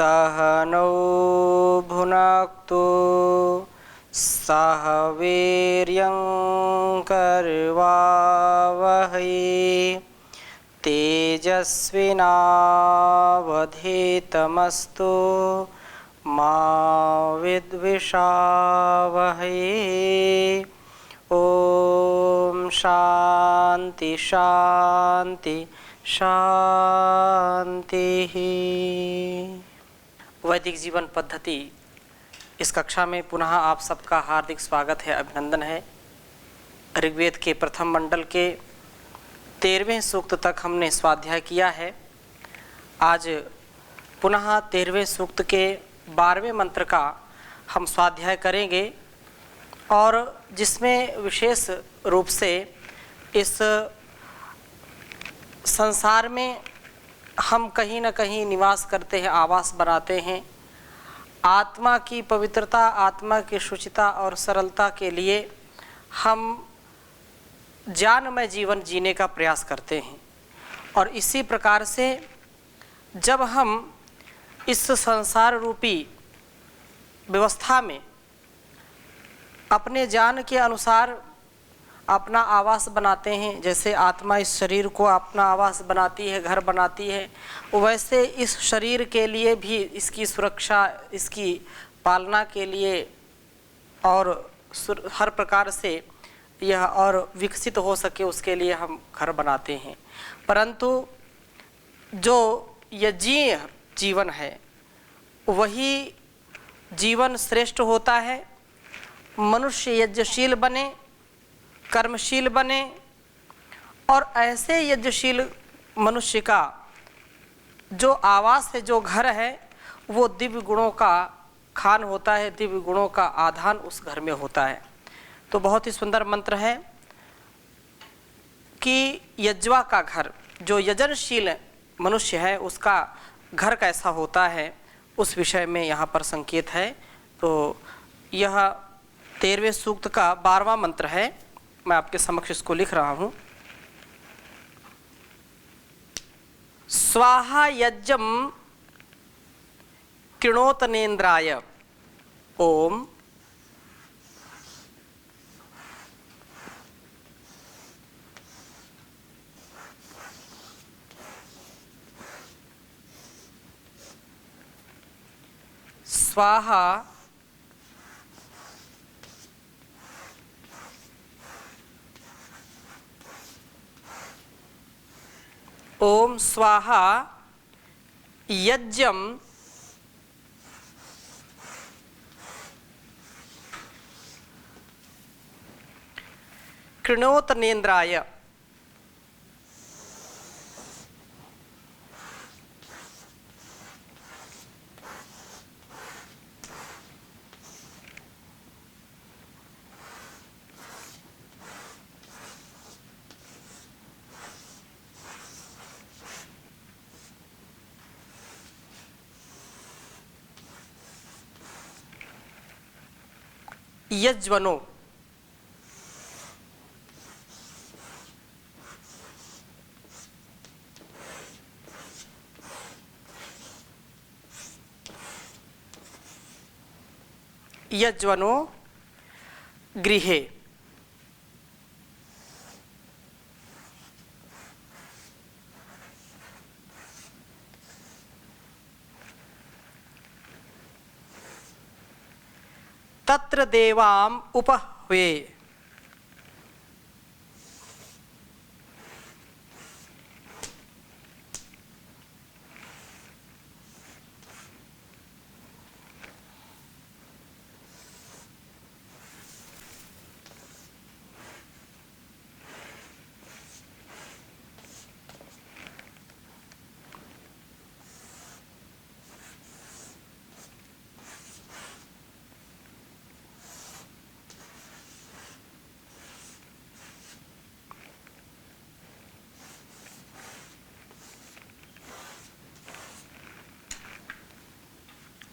सहनौ भुनक्तु सह वीर्यं करवावहै तेजस्विनावधीतमस्तु मा विद्विषावहै। ओम शांति शांति शांति। वैदिक जीवन पद्धति इस कक्षा में पुनः आप सबका हार्दिक स्वागत है, अभिनंदन है। ऋग्वेद के प्रथम मंडल के 13वें सूक्त तक हमने स्वाध्याय किया है। आज पुनः 13वें सूक्त के 12वें मंत्र का हम स्वाध्याय करेंगे और जिसमें विशेष रूप से इस संसार में हम कहीं न कहीं निवास करते हैं, आवास बनाते हैं। आत्मा की पवित्रता, आत्मा की शुचिता और सरलता के लिए हम ज्ञानमय जीवन जीने का प्रयास करते हैं। और इसी प्रकार से जब हम इस संसार रूपी व्यवस्था में अपने ज्ञान के अनुसार अपना आवास बनाते हैं, जैसे आत्मा इस शरीर को अपना आवास बनाती है, घर बनाती है, वैसे इस शरीर के लिए भी इसकी सुरक्षा, इसकी पालना के लिए और हर प्रकार से यह और विकसित हो सके उसके लिए हम घर बनाते हैं। परंतु जो यज्ञीय जीवन है वही जीवन श्रेष्ठ होता है। मनुष्य यज्ञशील बने, कर्मशील बने और ऐसे यज्ञशील मनुष्य का जो आवास है, जो घर है, वो दिव्य गुणों का खान होता है, दिव्य गुणों का आधान उस घर में होता है। तो बहुत ही सुंदर मंत्र है कि यज्वा का घर, जो यजनशील मनुष्य है उसका घर कैसा होता है, उस विषय में यहाँ पर संकेत है। तो यह 13वें सूक्त का 12वां मंत्र है। मैं आपके समक्ष इसको लिख रहा हूँ। स्वाहा यज्ञम कृणोतनेन्द्राय ओम स्वाहा ओम स्वाहा यज्ञम कृणोतनेन्द्राय यज्वनो यज्वनो गृहे तत्र देवाम उपह्वे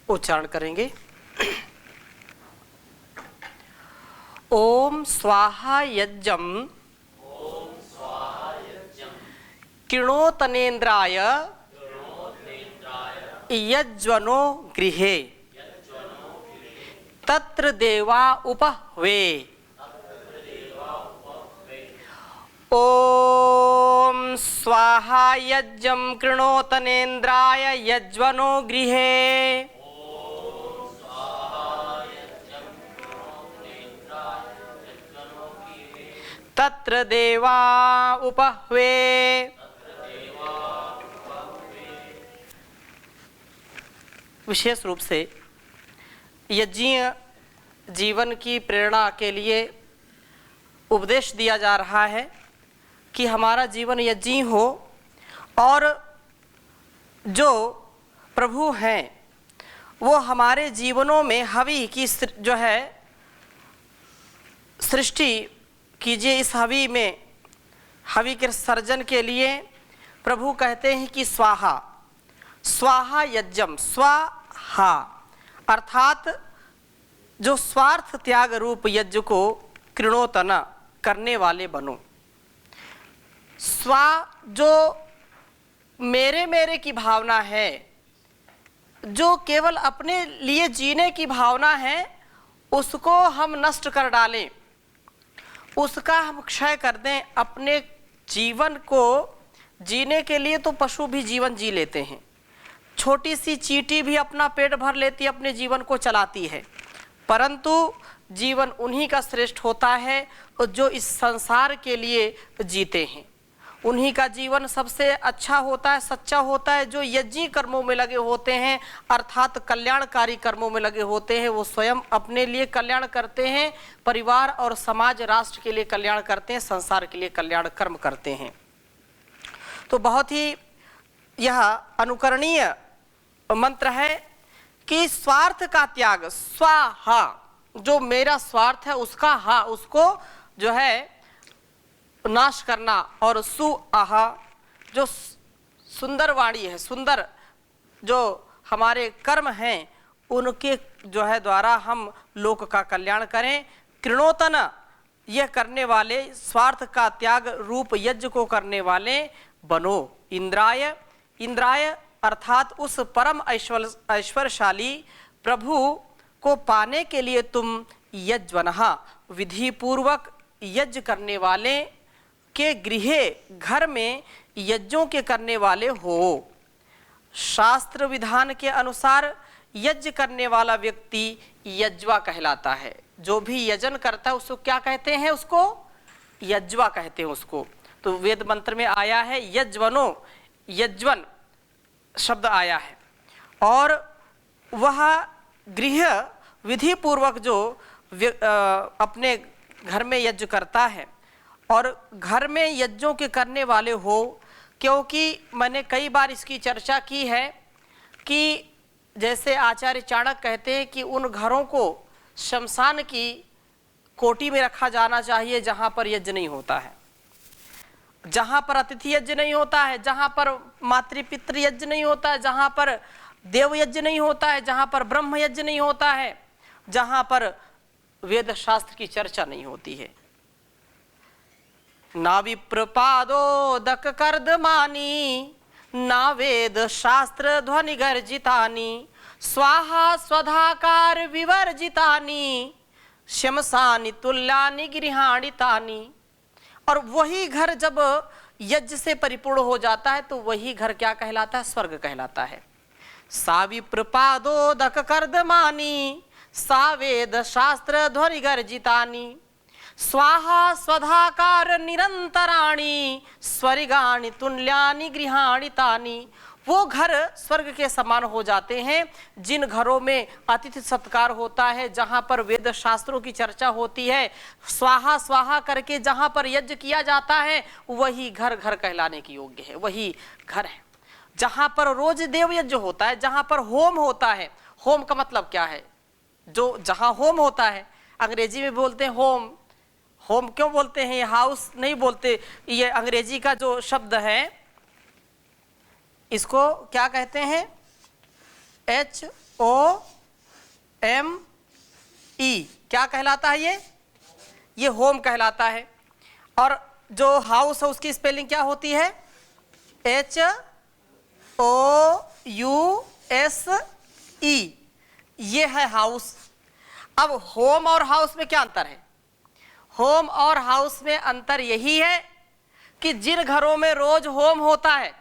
उच्चारण करेंगे। ओम स्वाहा यज्ञम कृणोतनेन्द्राय यज्वनो गृहे तत्र देवा उपह्वे। ओम स्वाहा यज्ञं कृणोतनेन्द्राय यज्वनो गृहे। तत्र देवा उपह्वे। विशेष रूप से यज्ञीय जीवन की प्रेरणा के लिए उपदेश दिया जा रहा है कि हमारा जीवन यज्ञीय हो और जो प्रभु हैं वो हमारे जीवनों में हवि की जो है सृष्टि कीजिए। इस हवि में हवि के सर्जन के लिए प्रभु कहते हैं कि स्वाहा स्वाहा यज्ञम, स्वाहा अर्थात जो स्वार्थ त्याग रूप यज्ञ को कृणोतना करने वाले बनो। स्वा जो मेरे मेरे की भावना है, जो केवल अपने लिए जीने की भावना है, उसको हम नष्ट कर डालें, उसका हम क्षय कर दें। अपने जीवन को जीने के लिए तो पशु भी जीवन जी लेते हैं, छोटी सी चींटी भी अपना पेट भर लेती, अपने जीवन को चलाती है, परंतु जीवन उन्हीं का श्रेष्ठ होता है जो इस संसार के लिए जीते हैं। उन्हीं का जीवन सबसे अच्छा होता है, सच्चा होता है, जो यज्ञी कर्मों में लगे होते हैं, अर्थात कल्याणकारी कर्मों में लगे होते हैं। वो स्वयं अपने लिए कल्याण करते हैं, परिवार और समाज राष्ट्र के लिए कल्याण करते हैं, संसार के लिए कल्याण कर्म करते हैं। तो बहुत ही यह अनुकरणीय मंत्र है कि स्वार्थ का त्याग, स्वाहा जो मेरा स्वार्थ है उसका हा उसको जो है नाश करना, और सुआहा जो सुंदर वाणी है, सुंदर जो हमारे कर्म हैं उनके जो है द्वारा हम लोक का कल्याण करें। कृणोतन यह करने वाले, स्वार्थ का त्याग रूप यज्ञ को करने वाले बनो। इंद्राय, इंद्राय अर्थात उस परम ऐश्वर्यशाली प्रभु को पाने के लिए तुम यज्वनहा विधि पूर्वक यज्ञ करने वाले के गृहे घर में यज्ञों के करने वाले हो। शास्त्र विधान के अनुसार यज्ञ करने वाला व्यक्ति यज्वा कहलाता है। जो भी यजन करता है उसको क्या कहते हैं? उसको यज्वा कहते हैं उसको। तो वेद मंत्र में आया है यज्वनो, यज्वन शब्द आया है। और वह गृह विधि पूर्वक जो अपने घर में यज्ञ करता है और घर में यज्ञों के करने वाले हो, क्योंकि मैंने कई बार इसकी चर्चा की है कि जैसे आचार्य चाणक्य कहते हैं कि उन घरों को शमशान की कोटि में रखा जाना चाहिए जहाँ पर यज्ञ नहीं होता है, जहाँ पर अतिथि यज्ञ नहीं होता है, जहाँ पर मातृपितृ यज्ञ नहीं होता है, जहाँ पर देव यज्ञ नहीं होता है, जहाँ पर ब्रह्म यज्ञ नहीं होता है, जहाँ पर वेद शास्त्र की चर्चा नहीं होती है। ना विप्रपादोदक कर्दमानी, ना वेद शास्त्र ध्वनि गर्जितानी, स्वाहा स्वधाकार विवर्जितानी, शमसानि तुल्यानि गृहाणितानि। और वही घर जब यज्ञ से परिपूर्ण हो जाता है तो वही घर क्या कहलाता है? स्वर्ग कहलाता है। सा विप्रपादोदक कर्दमानी, सा वेद शास्त्र ध्वनि गर्जितानि, स्वाहा स्वधाकार निरंतराणि, स्वर्गाणि तुल्यानि गृहाणितानि। वो घर स्वर्ग के समान हो जाते हैं जिन घरों में अतिथि सत्कार होता है, जहाँ पर वेद शास्त्रों की चर्चा होती है, स्वाहा स्वाहा करके जहाँ पर यज्ञ किया जाता है, वही घर घर कहलाने की योग्य है, वही घर है। जहाँ पर रोज देव यज्ञ होता है, जहाँ पर होम होता है, होम का मतलब क्या है? जो जहाँ होम होता है, अंग्रेजी में बोलते हैं होम। होम क्यों बोलते हैं? हाउस नहीं बोलते। ये अंग्रेजी का जो शब्द है इसको क्या कहते हैं? HOME। क्या कहलाता है? ये होम कहलाता है। और जो हाउस है उसकी स्पेलिंग क्या होती है? HOUSE। ये है हाउस। अब होम और हाउस में क्या अंतर है? होम और हाउस में अंतर यही है कि जिन घरों में रोज होम होता है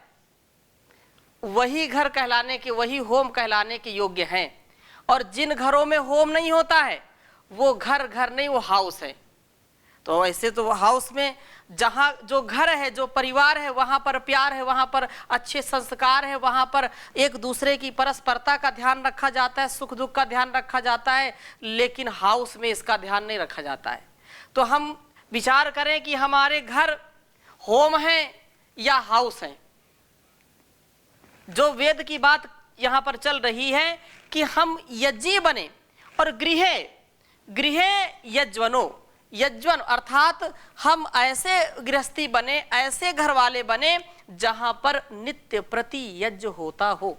वही घर कहलाने के, वही होम कहलाने के योग्य हैं, और जिन घरों में होम नहीं होता है वो घर घर नहीं, वो हाउस है। तो ऐसे तो हाउस में जहाँ जो घर है, जो परिवार है, वहाँ पर प्यार है, वहाँ पर अच्छे संस्कार है, वहाँ पर एक दूसरे की परस्परता का ध्यान रखा जाता है, सुख दुख का ध्यान रखा जाता है। लेकिन हाउस में इसका ध्यान नहीं रखा जाता है। तो हम विचार करें कि हमारे घर होम है या हाउस है। जो वेद की बात यहाँ पर चल रही है कि हम यज्ञी बने, और गृह यज्वनो, यज्वन अर्थात हम ऐसे गृहस्थी बने, ऐसे घर वाले बने जहां पर नित्य प्रति यज्ञ होता हो।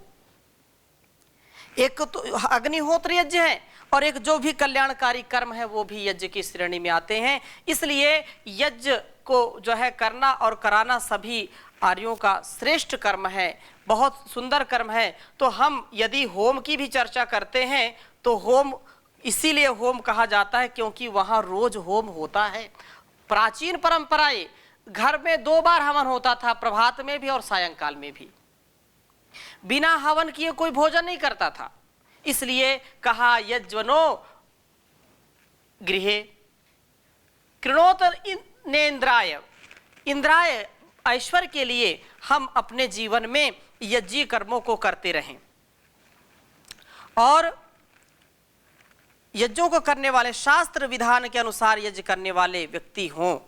एक तो अग्निहोत्र यज्ञ है और एक जो भी कल्याणकारी कर्म है वो भी यज्ञ की श्रेणी में आते हैं। इसलिए यज्ञ को जो है करना और कराना सभी आर्यों का श्रेष्ठ कर्म है, बहुत सुंदर कर्म है। तो हम यदि होम की भी चर्चा करते हैं तो होम इसीलिए होम कहा जाता है क्योंकि वहाँ रोज होम होता है। प्राचीन परंपराएं, घर में 2 बार हवन होता था, प्रभात में भी और सायंकाल में भी। बिना हवन किए कोई भोजन नहीं करता था। इसलिए कहा यज्वनो गृहे कृणोत नेन्द्राय, इंद्राय ऐश्वर्य के लिए हम अपने जीवन में यज्ञ कर्मों को करते रहें। और यज्ञों को करने वाले, शास्त्र विधान के अनुसार यज्ञ करने वाले व्यक्ति हों।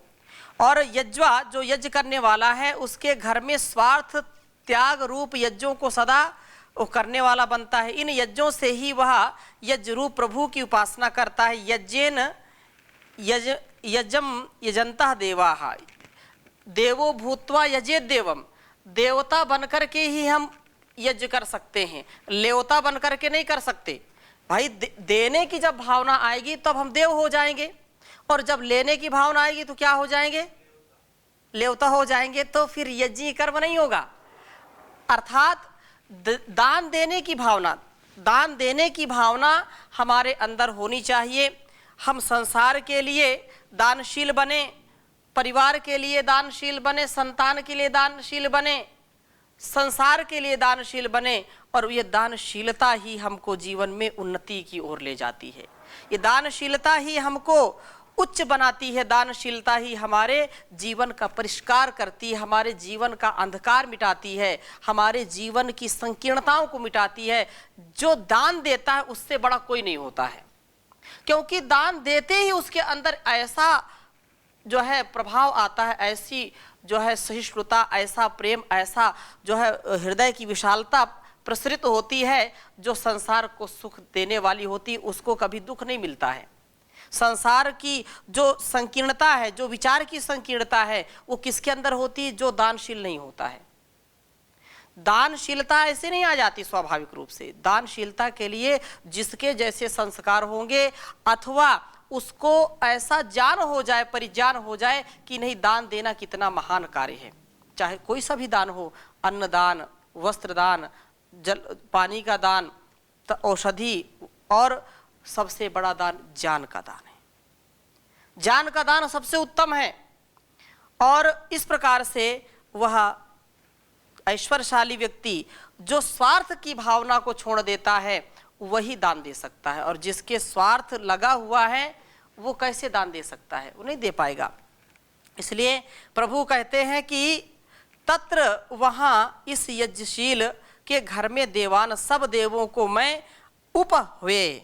और यज्वा जो यज्ञ करने वाला है उसके घर में स्वार्थ त्याग रूप यज्ञों को सदा वो करने वाला बनता है। इन यज्ञों से ही वह यज्ञ रूप प्रभु की उपासना करता है। यज्ञेन यजम यजंता देवाः देवो भूत्वा यजेत देवम, देवता बनकर के ही हम यज्ञ कर सकते हैं, लेवता बनकर के नहीं कर सकते। भाई देने की जब भावना आएगी तब हम देव हो जाएंगे, और जब लेने की भावना आएगी तो क्या हो जाएंगे? लेवता हो जाएंगे। तो फिर यज्ञ कर्म नहीं होगा। अर्थात दान देने की भावना, दान देने की भावना हमारे अंदर होनी चाहिए। हम संसार के लिए दानशील बने, परिवार के लिए दानशील बने, संतान के लिए दानशील बने, संसार के लिए दानशील बने, और ये दानशीलता ही हमको जीवन में उन्नति की ओर ले जाती है। ये दानशीलता ही हमको उच्च बनाती है। दानशीलता ही हमारे जीवन का परिष्कार करती है, हमारे जीवन का अंधकार मिटाती है, हमारे जीवन की संकीर्णताओं को मिटाती है। जो दान देता है उससे बड़ा कोई नहीं होता है, क्योंकि दान देते ही उसके अंदर ऐसा जो है प्रभाव आता है, ऐसी जो है सहिष्णुता, ऐसा प्रेम, ऐसा जो है हृदय की विशालता प्रसरित होती है, जो संसार को सुख देने वाली होती है। उसको कभी दुख नहीं मिलता है। संसार की जो संकीर्णता है, जो विचार की संकीर्णता है, वो किसके अंदर होती है? जो दानशील नहीं होता है। दानशीलता ऐसे नहीं आ जाती स्वाभाविक रूप से। दानशीलता के लिए जिसके जैसे संस्कार होंगे, अथवा उसको ऐसा ज्ञान हो जाए, परिज्ञान हो जाए कि नहीं दान देना कितना महान कार्य है। चाहे कोई सा भी दान हो, अन्न दान, वस्त्र दान, जल पानी का दान, औषधि, और सबसे बड़ा दान ज्ञान का दान है। ज्ञान का दान सबसे उत्तम है। और इस प्रकार से वह ऐश्वर्यशाली व्यक्ति जो स्वार्थ की भावना को छोड़ देता है वही दान दे सकता है। और जिसके स्वार्थ लगा हुआ है वो कैसे दान दे सकता है? वो नहीं दे पाएगा। इसलिए प्रभु कहते हैं कि तत्र वहाँ इस यज्ञशील के घर में देवान सब देवों को मैं उप हुए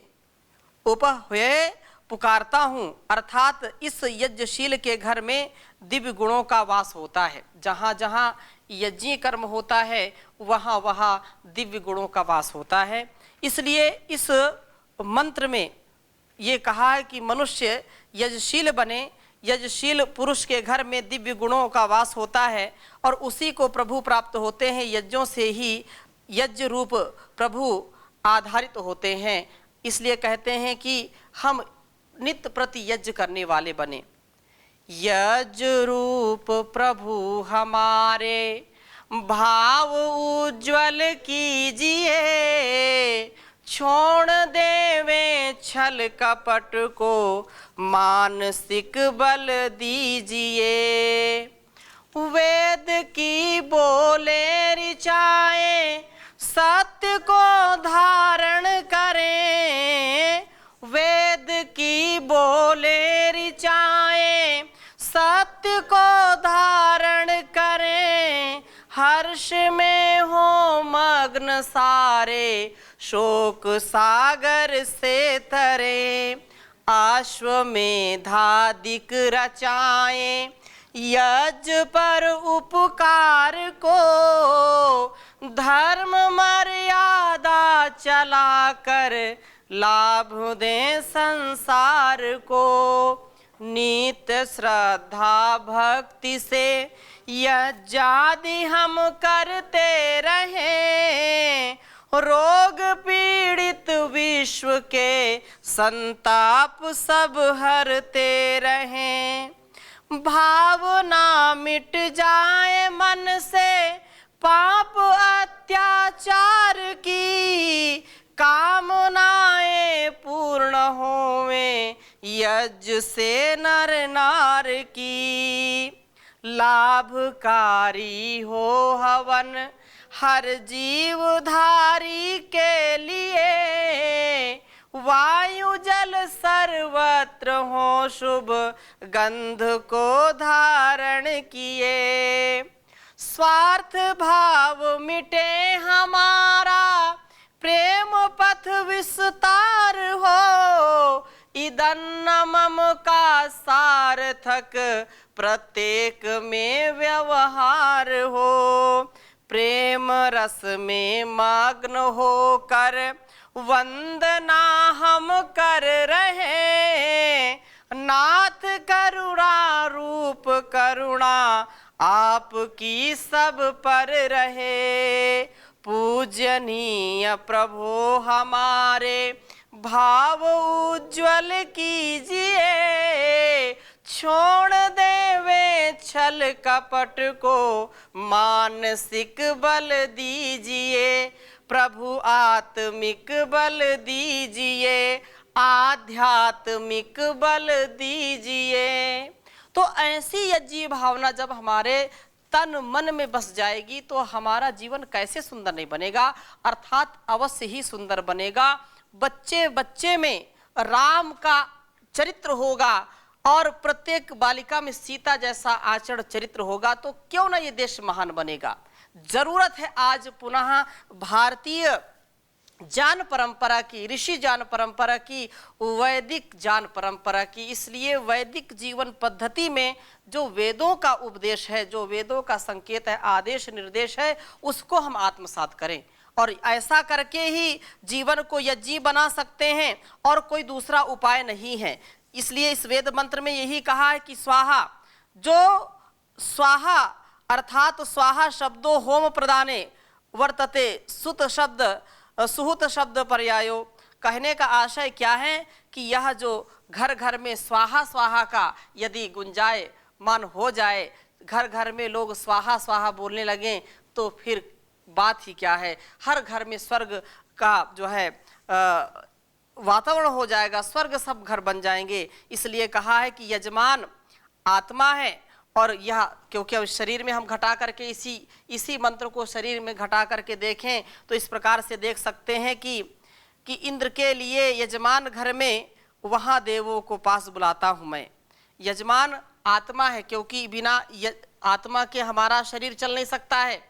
पुकारता हूँ। अर्थात इस यज्ञशील के घर में दिव्य गुणों का वास होता है। जहाँ जहाँ यज्ञ कर्म होता है वहाँ वहाँ दिव्य गुणों का वास होता है। इसलिए इस मंत्र में ये कहा है कि मनुष्य यज्ञशील बने, यज्ञशील पुरुष के घर में दिव्य गुणों का वास होता है, और उसी को प्रभु प्राप्त होते हैं। यज्ञों से ही यज्ञ रूप प्रभु आधारित होते हैं। इसलिए कहते हैं कि हम नित्य प्रति यज्ञ करने वाले बने। यज्ञ रूप प्रभु हमारे भाव उज्ज्वल कीजिए, छोड़ देवे छल कपट को, मानसिक बल दीजिए। वेद की बोले ऋचाएं, सत्य को धारण करें। वेद की बोले ऋचाएं, सत्य को धारण करें। हर्ष में हो मग्न सारे, शोक सागर से तरे। अश्वमेधादिक रचाएं, यज्ञ पर उपकार को, धर्म मर्यादा चला कर, लाभ दें संसार को। नित्य श्रद्धा भक्ति से यज्ञादि हम करते रहें। रोग पीड़ित विश्व के संताप सब हरते रहें। भावना मिट जाए मन से पाप अत्याचार की, कामनाएं पूर्ण होवें यज्ञ से नर नार की। लाभकारी हो हवन हर जीवधारी के लिए, वायु जल सर्वत्र हो शुभ गंध को धारण किए। स्वार्थ भाव मिटे हमारा, प्रेम पथ विस्तार हो। इदन्न मम का सार्थक, प्रत्येक में व्यवहार हो। प्रेम रस में मग्न होकर, वंदना हम कर रहे। नाथ करुणा रूप करुणा, आपकी सब पर रहे। पूजनीय प्रभु हमारे, भाव उज्ज्वल कीजिए। छोड़ देवे छल कपट को, मानसिक बल दीजिए। प्रभु आत्मिक बल दीजिए, आध्यात्मिक बल दीजिए। तो ऐसी यज्ञ भावना जब हमारे तन मन में बस जाएगी तो हमारा जीवन कैसे सुंदर नहीं बनेगा, अर्थात अवश्य ही सुंदर बनेगा। बच्चे बच्चे में राम का चरित्र होगा और प्रत्येक बालिका में सीता जैसा आचरण चरित्र होगा, तो क्यों ना ये देश महान बनेगा। जरूरत है आज पुनः भारतीय ज्ञान परंपरा की, ऋषि ज्ञान परंपरा की, वैदिक ज्ञान परंपरा की। इसलिए वैदिक जीवन पद्धति में जो वेदों का उपदेश है, जो वेदों का संकेत है, आदेश निर्देश है, उसको हम आत्मसात करें और ऐसा करके ही जीवन को यज्ञी बना सकते हैं और कोई दूसरा उपाय नहीं है। इसलिए इस वेद मंत्र में यही कहा है कि स्वाहा, जो स्वाहा अर्थात स्वाहा शब्दो होम प्रदाने वर्तते, सुत शब्द सुहुत शब्द पर्यायो। कहने का आशय क्या है कि यह जो घर घर में स्वाहा स्वाहा का यदि गुंजायमान हो जाए, घर घर में लोग स्वाहा स्वाहा बोलने लगें, तो फिर बात ही क्या है। हर घर में स्वर्ग का जो है वातावरण हो जाएगा, स्वर्ग सब घर बन जाएंगे। इसलिए कहा है कि यजमान आत्मा है और यह, क्योंकि अब शरीर में हम घटा करके इसी मंत्र को शरीर में घटा करके देखें तो इस प्रकार से देख सकते हैं कि इंद्र के लिए यजमान घर में, वहाँ देवों को पास बुलाता हूँ मैं। यजमान आत्मा है, क्योंकि बिना आत्मा के हमारा शरीर चल नहीं सकता है।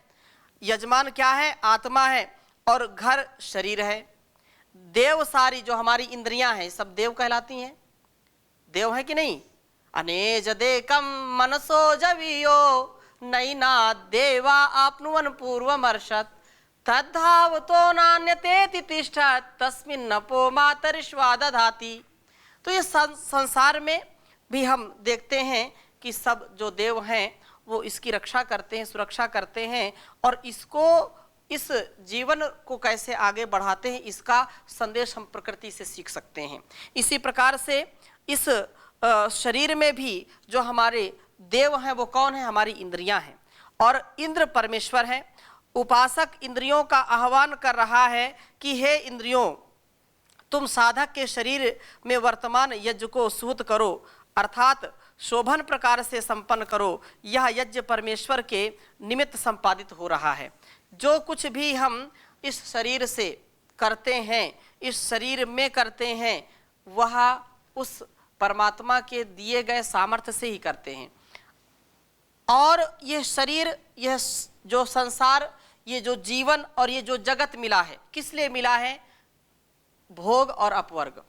यजमान क्या है? आत्मा है और घर शरीर है। देव सारी जो हमारी इंद्रियां हैं सब देव कहलाती हैं। देव है कि नहीं? अनेज देकम मनसो जवियो नैना देवा आपनुवन पूर्वमर्षत तद्धावतो नान्यते तिष्ठत तस्मिन् नपो मातरिश्वा दधाति। तो ये संसार में भी हम देखते हैं कि सब जो देव हैं वो इसकी रक्षा करते हैं, सुरक्षा करते हैं और इस जीवन को कैसे आगे बढ़ाते हैं, इसका संदेश हम प्रकृति से सीख सकते हैं। इसी प्रकार से इस शरीर में भी जो हमारे देव हैं वो कौन है? हमारी इंद्रियां हैं। और इंद्र परमेश्वर हैं। उपासक इंद्रियों का आह्वान कर रहा है कि हे इंद्रियों, तुम साधक के शरीर में वर्तमान यज्ञ को सूत करो, अर्थात शोभन प्रकार से संपन्न करो। यह यज्ञ परमेश्वर के निमित्त संपादित हो रहा है। जो कुछ भी हम इस शरीर से करते हैं, इस शरीर में करते हैं, वह उस परमात्मा के दिए गए सामर्थ्य से ही करते हैं। और यह शरीर, यह जो संसार, ये जो जीवन और ये जो जगत मिला है, किस लिए मिला है? भोग और अपवर्ग,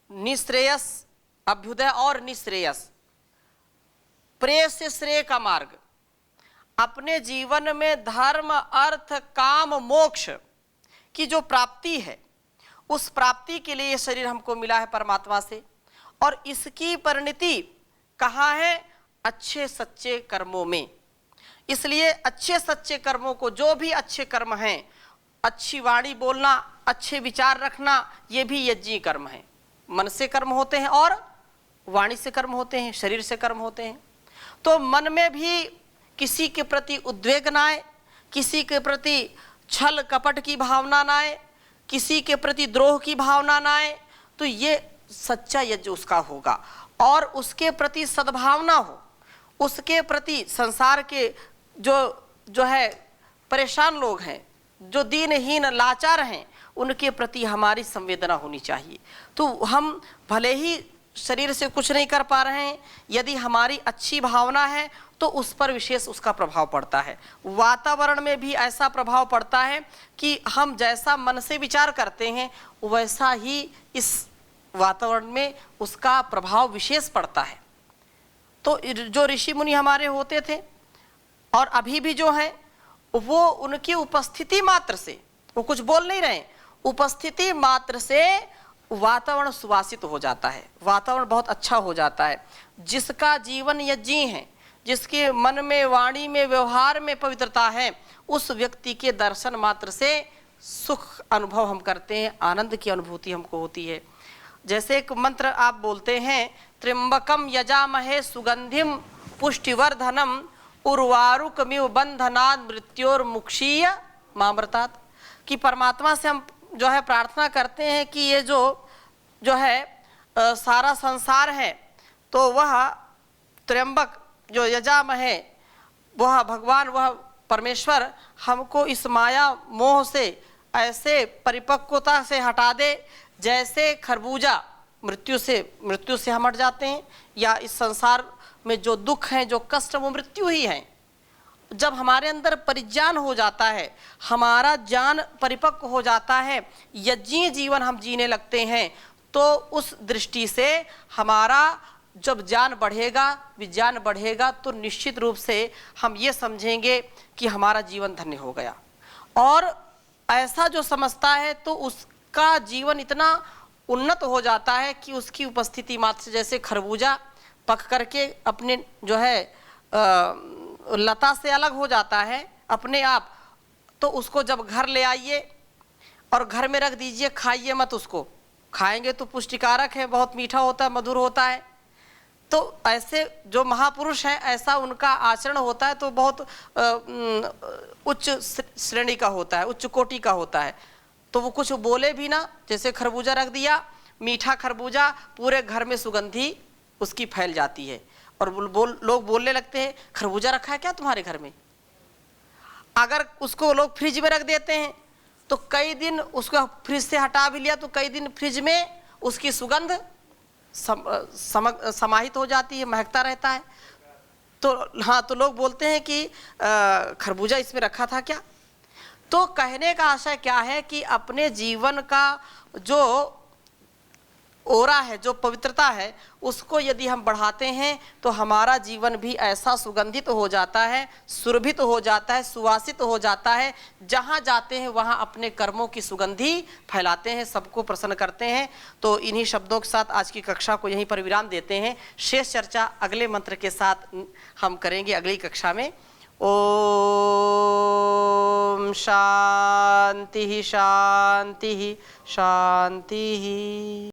निश्रेयस, अभ्युदय और निश्रेयस, प्रेय से श्रेय का मार्ग, अपने जीवन में धर्म, अर्थ, काम, मोक्ष की जो प्राप्ति है, उस प्राप्ति के लिए ये शरीर हमको मिला है परमात्मा से। और इसकी परिणति कहाँ है? अच्छे सच्चे कर्मों में। इसलिए अच्छे सच्चे कर्मों को, जो भी अच्छे कर्म हैं, अच्छी वाणी बोलना, अच्छे विचार रखना, ये भी यज्ञीय कर्म है। मन से कर्म होते हैं और वाणी से कर्म होते हैं, शरीर से कर्म होते हैं। तो मन में भी किसी के प्रति उद्वेग ना आए, किसी के प्रति छल कपट की भावना ना आए, किसी के प्रति द्रोह की भावना ना आए, तो ये सच्चा यज्ञ उसका होगा। और उसके प्रति सद्भावना हो, उसके प्रति संसार के जो है परेशान लोग हैं, जो दीनहीन लाचार हैं, उनके प्रति हमारी संवेदना होनी चाहिए। तो हम भले ही शरीर से कुछ नहीं कर पा रहे हैं, यदि हमारी अच्छी भावना है तो उस पर विशेष उसका प्रभाव पड़ता है। वातावरण में भी ऐसा प्रभाव पड़ता है कि हम जैसा मन से विचार करते हैं, वैसा ही इस वातावरण में उसका प्रभाव विशेष पड़ता है। तो जो ऋषि मुनि हमारे होते थे और अभी भी जो हैं, वो उनकी उपस्थिति मात्र से, वो कुछ बोल नहीं रहे, उपस्थिति मात्र से वातावरण सुवासित हो जाता है, वातावरण बहुत अच्छा हो जाता है। जिसका जीवन यज्ञी है, जिसके मन में, वाणी में, व्यवहार में पवित्रता है, उस व्यक्ति के दर्शन मात्र से सुख अनुभव हम करते हैं, आनंद की अनुभूति हमको होती है। जैसे एक मंत्र आप बोलते हैं, त्र्यंबकम यजामहे सुगंधिम पुष्टिवर्धनम उर्वारुकमिव बंधनात् मृत्योर्मुक्षीय मामृतात्, कि परमात्मा से हम जो है प्रार्थना करते हैं कि ये जो है सारा संसार है, तो वह त्र्यंबक जो यजामहे, वह भगवान, वह परमेश्वर हमको इस माया मोह से ऐसे परिपक्वता से हटा दे, जैसे खरबूजा मृत्यु से हम हट जाते हैं, या इस संसार में जो दुख है, जो कष्ट, वो मृत्यु ही है। जब हमारे अंदर परिज्ञान हो जाता है, हमारा ज्ञान परिपक्व हो जाता है, यज्ञीय जीवन हम जीने लगते हैं, तो उस दृष्टि से हमारा जब ज्ञान बढ़ेगा, विज्ञान बढ़ेगा, तो निश्चित रूप से हम ये समझेंगे कि हमारा जीवन धन्य हो गया। और ऐसा जो समझता है तो उसका जीवन इतना उन्नत हो जाता है कि उसकी उपस्थिति मात्र से, जैसे खरबूजा पक करके अपने जो है लता से अलग हो जाता है अपने आप, तो उसको जब घर ले आइए और घर में रख दीजिए, खाइए मत उसको, खाएंगे तो पुष्टिकारक है, बहुत मीठा होता है, मधुर होता है। तो ऐसे जो महापुरुष हैं, ऐसा उनका आचरण होता है, तो बहुत उच्च श्रेणी का होता है, उच्च कोटि का होता है। तो वो कुछ बोले भी ना, जैसे खरबूजा रख दिया, मीठा खरबूजा, पूरे घर में सुगंधी उसकी फैल जाती है, और लोग बोलने लगते हैं, खरबूजा रखा है क्या तुम्हारे घर में? अगर उसको लोग फ्रिज में रख देते हैं तो कई दिन, उसको फ्रिज से हटा भी लिया तो कई दिन फ्रिज में उसकी सुगंध समाहित हो जाती है, महकता रहता है। तो हाँ, तो लोग बोलते हैं कि खरबूजा इसमें रखा था क्या? तो कहने का आशय क्या है कि अपने जीवन का जो ओरा है, जो पवित्रता है, उसको यदि हम बढ़ाते हैं तो हमारा जीवन भी ऐसा सुगंधित हो जाता है, सुरभित हो जाता है, सुवासित हो जाता है। जहाँ जाते हैं वहाँ अपने कर्मों की सुगंधी फैलाते हैं, सबको प्रसन्न करते हैं। तो इन्हीं शब्दों के साथ आज की कक्षा को यहीं पर विराम देते हैं। शेष चर्चा अगले मंत्र के साथ हम करेंगे अगली कक्षा में। ओम शांति शांति शांति।